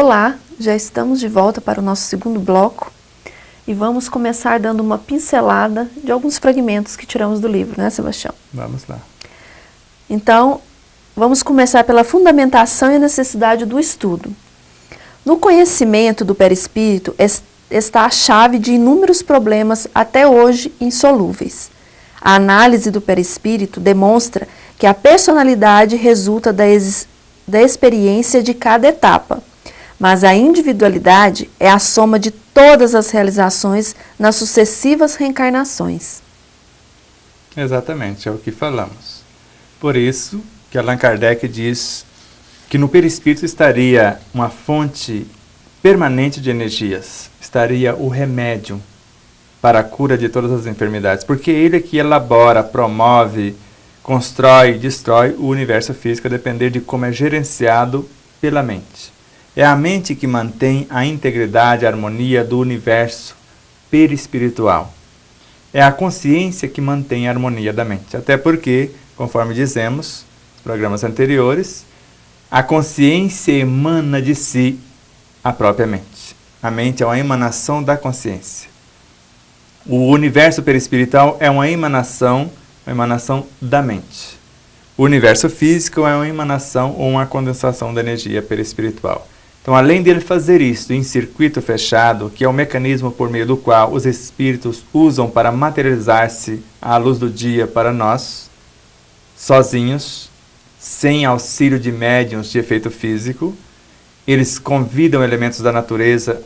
Olá, já estamos de volta para o nosso segundo bloco e vamos começar dando uma pincelada de alguns fragmentos que tiramos do livro, né, Sebastião? Vamos lá. Então, vamos começar pela fundamentação e a necessidade do estudo. No conhecimento do perispírito está a chave de inúmeros problemas até hoje insolúveis. A análise do perispírito demonstra que a personalidade resulta da experiência de cada etapa, mas a individualidade é a soma de todas as realizações nas sucessivas reencarnações. Exatamente, é o que falamos. Por isso que Allan Kardec diz que no perispírito estaria uma fonte permanente de energias, estaria o remédio para a cura de todas as enfermidades, porque ele é que elabora, promove, constrói, destrói o universo físico a depender de como é gerenciado pela mente. É a mente que mantém a integridade, a harmonia do universo perispiritual. É a consciência que mantém a harmonia da mente. Até porque, conforme dizemos nos programas anteriores, a consciência emana de si a própria mente. A mente é uma emanação da consciência. O universo perispiritual é uma emanação da mente. O universo físico é uma emanação ou uma condensação da energia perispiritual. Então, além dele fazer isso em circuito fechado, que é o mecanismo por meio do qual os espíritos usam para materializar-se à luz do dia para nós, sozinhos, sem auxílio de médiuns de efeito físico, eles convidam elementos da natureza,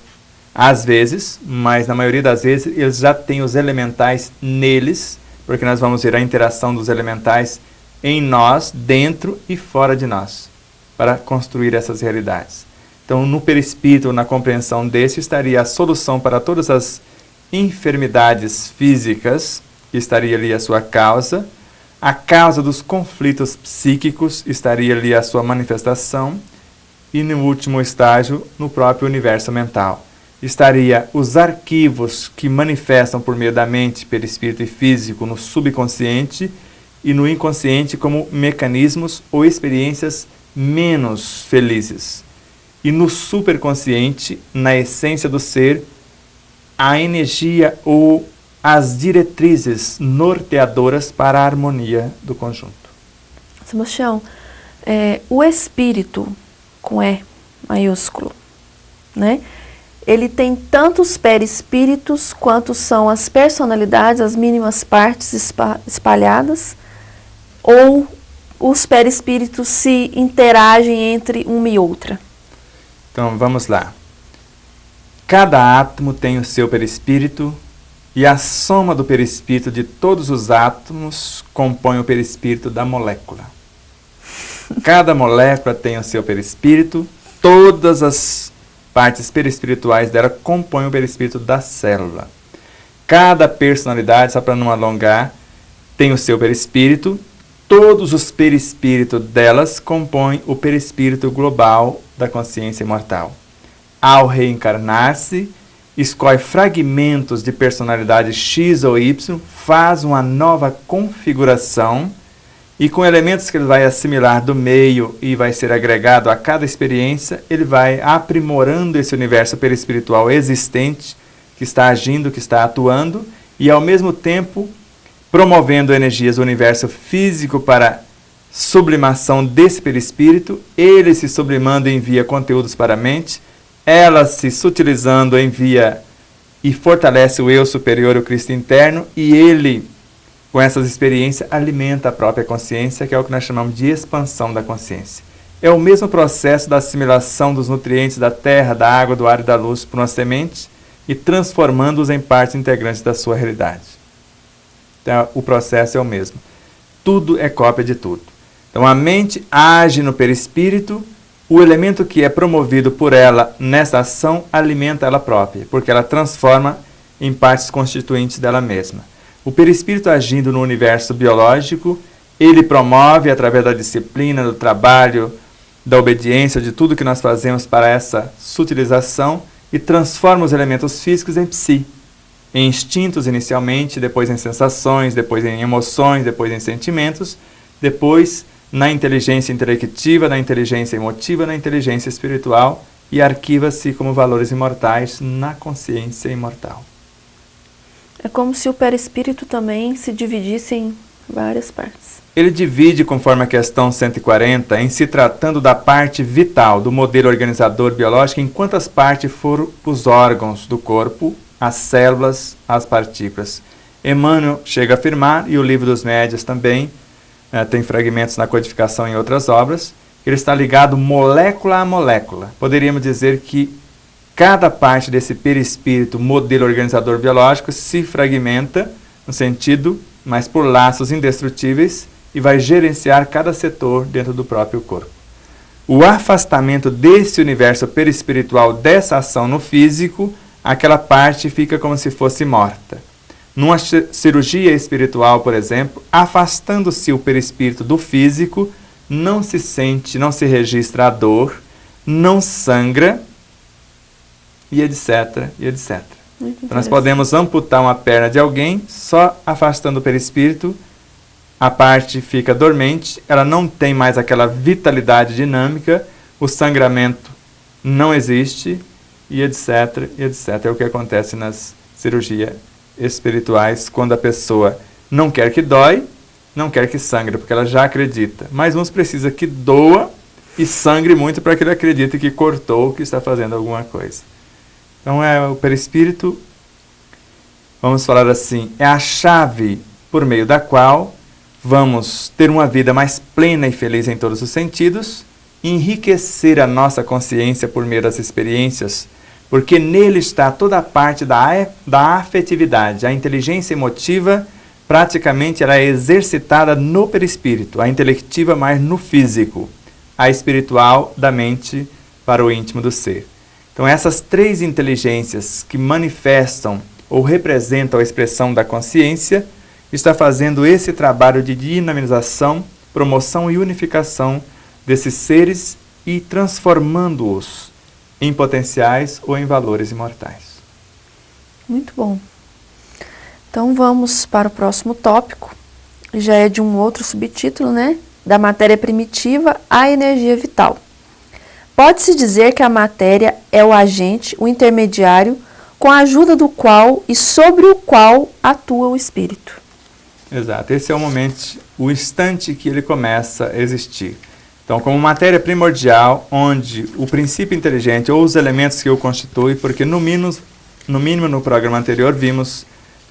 às vezes, mas na maioria das vezes eles já têm os elementais neles, porque nós vamos ver a interação dos elementais em nós, dentro e fora de nós, para construir essas realidades. Então, no perispírito, na compreensão desse, estaria a solução para todas as enfermidades físicas, que estaria ali a sua causa. A causa dos conflitos psíquicos estaria ali a sua manifestação. E no último estágio, no próprio universo mental, estaria os arquivos que manifestam por meio da mente, perispírito e físico no subconsciente e no inconsciente como mecanismos ou experiências menos felizes. E no superconsciente, na essência do ser, a energia ou as diretrizes norteadoras para a harmonia do conjunto. Sebastião, o espírito, com E maiúsculo, né? Ele tem tantos perispíritos quanto são as personalidades, as mínimas partes espalhadas, ou os perispíritos se interagem entre uma e outra? Então, vamos lá. Cada átomo tem o seu perispírito e a soma do perispírito de todos os átomos compõe o perispírito da molécula. Cada molécula tem o seu perispírito, todas as partes perispirituais dela compõem o perispírito da célula. Cada personalidade, só para não alongar, tem o seu perispírito, todos os perispíritos delas compõem o perispírito global da consciência imortal. Ao reencarnar-se, escolhe fragmentos de personalidade X ou Y, faz uma nova configuração e com elementos que ele vai assimilar do meio e vai ser agregado a cada experiência, ele vai aprimorando esse universo perispiritual existente, que está agindo, que está atuando, e ao mesmo tempo promovendo energias do universo físico para sublimação desse perispírito, ele se sublimando envia conteúdos para a mente, ela se sutilizando envia e fortalece o eu superior, o Cristo interno, e ele, com essas experiências, alimenta a própria consciência, que é o que nós chamamos de expansão da consciência. É o mesmo processo da assimilação dos nutrientes da terra, da água, do ar e da luz por uma semente e transformando-os em partes integrantes da sua realidade. Então, o processo é o mesmo. Tudo é cópia de tudo. Então, a mente age no perispírito, o elemento que é promovido por ela nessa ação alimenta ela própria, porque ela transforma em partes constituintes dela mesma. O perispírito agindo no universo biológico, ele promove, através da disciplina, do trabalho, da obediência, de tudo que nós fazemos para essa sutilização, e transforma os elementos físicos em psi, em instintos inicialmente, depois em sensações, depois em emoções, depois em sentimentos, depois na inteligência intelectiva, na inteligência emotiva, na inteligência espiritual e arquiva-se como valores imortais na consciência imortal. É como se o perispírito também se dividisse em várias partes. Ele divide, conforme a questão 140, em se tratando da parte vital do modelo organizador biológico, em quantas partes foram os órgãos do corpo, as células, as partículas. Emmanuel chega a afirmar, e o Livro dos Médiuns também, tem fragmentos na codificação em outras obras, que ele está ligado molécula a molécula. Poderíamos dizer que cada parte desse perispírito, modelo organizador biológico, se fragmenta no sentido, mas por laços indestrutíveis, e vai gerenciar cada setor dentro do próprio corpo. O afastamento desse universo perispiritual, dessa ação no físico, aquela parte fica como se fosse morta. Numa cirurgia espiritual, por exemplo, afastando-se o perispírito do físico, não se sente, não se registra a dor, não sangra, e etc, e etc. Então, nós podemos amputar uma perna de alguém só afastando o perispírito, a parte fica dormente, ela não tem mais aquela vitalidade dinâmica, o sangramento não existe, e etc, e etc. É o que acontece nas cirurgias espirituais, quando a pessoa não quer que dói, não quer que sangre, porque ela já acredita. Mas uns precisa que doa e sangre muito para que ele acredite que cortou, que está fazendo alguma coisa. Então, o perispírito, vamos falar assim, é a chave por meio da qual vamos ter uma vida mais plena e feliz em todos os sentidos, enriquecer a nossa consciência por meio das experiências, porque nele está toda a parte da afetividade. A inteligência emotiva, praticamente, ela é exercitada no perispírito, a intelectiva mais no físico, a espiritual da mente para o íntimo do ser. Então, essas três inteligências que manifestam ou representam a expressão da consciência, está fazendo esse trabalho de dinamização, promoção e unificação desses seres e transformando-os em potenciais ou em valores imortais. Muito bom. Então vamos para o próximo tópico, já é de um outro subtítulo, né? Da matéria primitiva à energia vital. Pode-se dizer que a matéria é o agente, o intermediário, com a ajuda do qual e sobre o qual atua o espírito. Exato, esse é o instante que ele começa a existir. Então, como matéria primordial, onde o princípio inteligente ou os elementos que o constituem, porque no mínimo no programa anterior vimos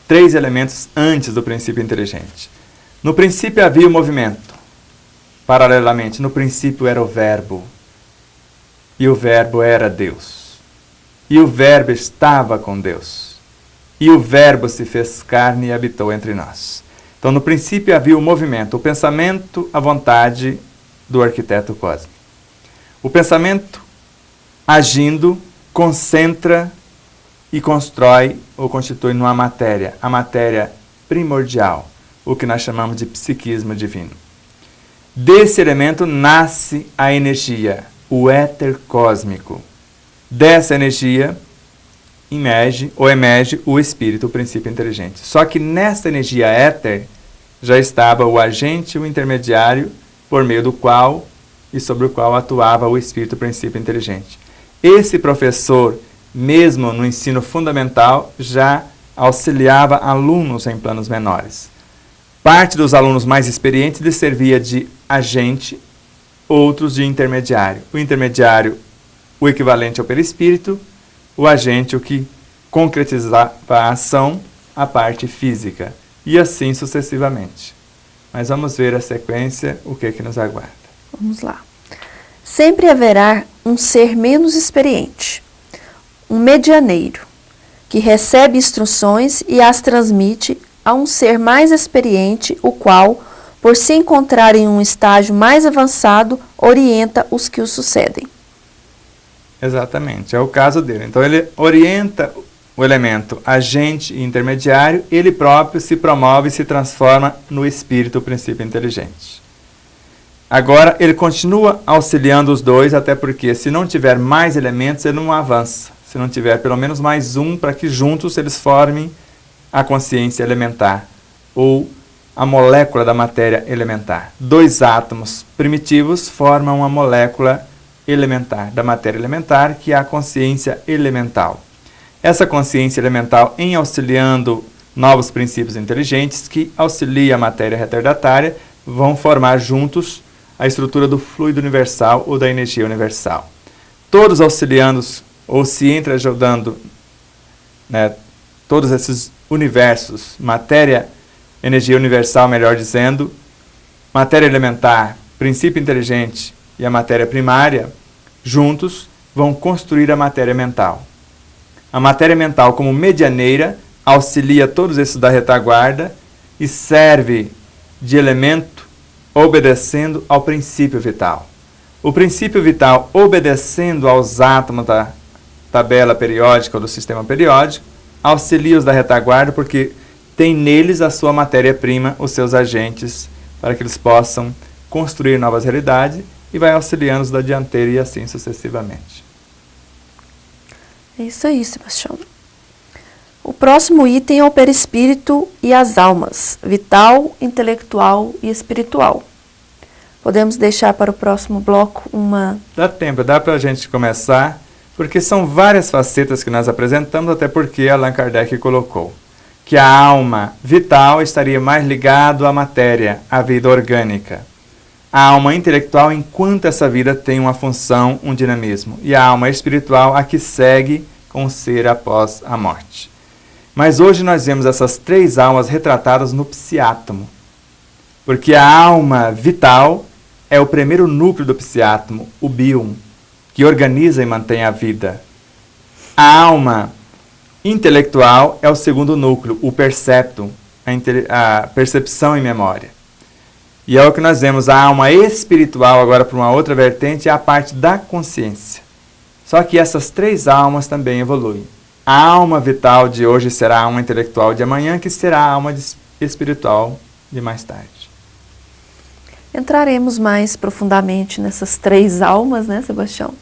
3 elementos antes do princípio inteligente. No princípio havia o movimento. Paralelamente, no princípio era o verbo. E o verbo era Deus. E o verbo estava com Deus. E o verbo se fez carne e habitou entre nós. Então, no princípio havia o movimento, o pensamento, a vontade do arquiteto cósmico. O pensamento, agindo, concentra e constrói ou constitui numa matéria, a matéria primordial, o que nós chamamos de psiquismo divino. Desse elemento nasce a energia, o éter cósmico. Dessa energia emerge o espírito, o princípio inteligente. Só que nessa energia éter já estava o agente, o intermediário, por meio do qual e sobre o qual atuava o espírito, o princípio inteligente. Esse professor, mesmo no ensino fundamental, já auxiliava alunos em planos menores. Parte dos alunos mais experientes lhe servia de agente, outros de intermediário. O intermediário, o equivalente ao perispírito, o agente, o que concretizava a ação, a parte física, e assim sucessivamente. Mas vamos ver a sequência, o que nos aguarda. Vamos lá. Sempre haverá um ser menos experiente, um medianeiro, que recebe instruções e as transmite a um ser mais experiente, o qual, por se encontrar em um estágio mais avançado, orienta os que o sucedem. Exatamente, é o caso dele. Então ele orienta o elemento agente e intermediário, ele próprio se promove e se transforma no espírito, o princípio inteligente. Agora ele continua auxiliando os dois, até porque se não tiver mais elementos, ele não avança. Se não tiver pelo menos mais um, para que juntos eles formem a consciência elementar, ou a molécula da matéria elementar. 2 átomos primitivos formam uma molécula elementar, da matéria elementar, que é a consciência elemental. Essa consciência elemental, em auxiliando novos princípios inteligentes que auxiliam a matéria retardatária, vão formar juntos a estrutura do fluido universal ou da energia universal. Todos auxiliando ou se entreajudando, né, todos esses universos, matéria, energia universal, melhor dizendo, matéria elementar, princípio inteligente e a matéria primária, juntos vão construir a matéria mental. A matéria mental, como medianeira, auxilia todos esses da retaguarda e serve de elemento obedecendo ao princípio vital. O princípio vital, obedecendo aos átomos da tabela periódica ou do sistema periódico, auxilia os da retaguarda porque tem neles a sua matéria-prima, os seus agentes, para que eles possam construir novas realidades e vai auxiliando os da dianteira e assim sucessivamente. É isso aí, Sebastião. O próximo item é o perispírito e as almas, vital, intelectual e espiritual. Podemos deixar para o próximo bloco uma... Dá tempo, dá para a gente começar, porque são várias facetas que nós apresentamos, até porque Allan Kardec colocou que a alma vital estaria mais ligado à matéria, à vida orgânica. A alma intelectual, enquanto essa vida tem uma função, um dinamismo. E a alma espiritual, a que segue com o ser após a morte. Mas hoje nós vemos essas três almas retratadas no psiátomo. Porque a alma vital é o primeiro núcleo do psiátomo, o bion, que organiza e mantém a vida. A alma intelectual é o segundo núcleo, o perceptum, a percepção e memória. E é o que nós vemos, a alma espiritual, agora por uma outra vertente, é a parte da consciência. Só que essas três almas também evoluem. A alma vital de hoje será a alma intelectual de amanhã, que será a alma espiritual de mais tarde. Entraremos mais profundamente nessas três almas, né, Sebastião?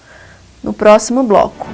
No próximo bloco.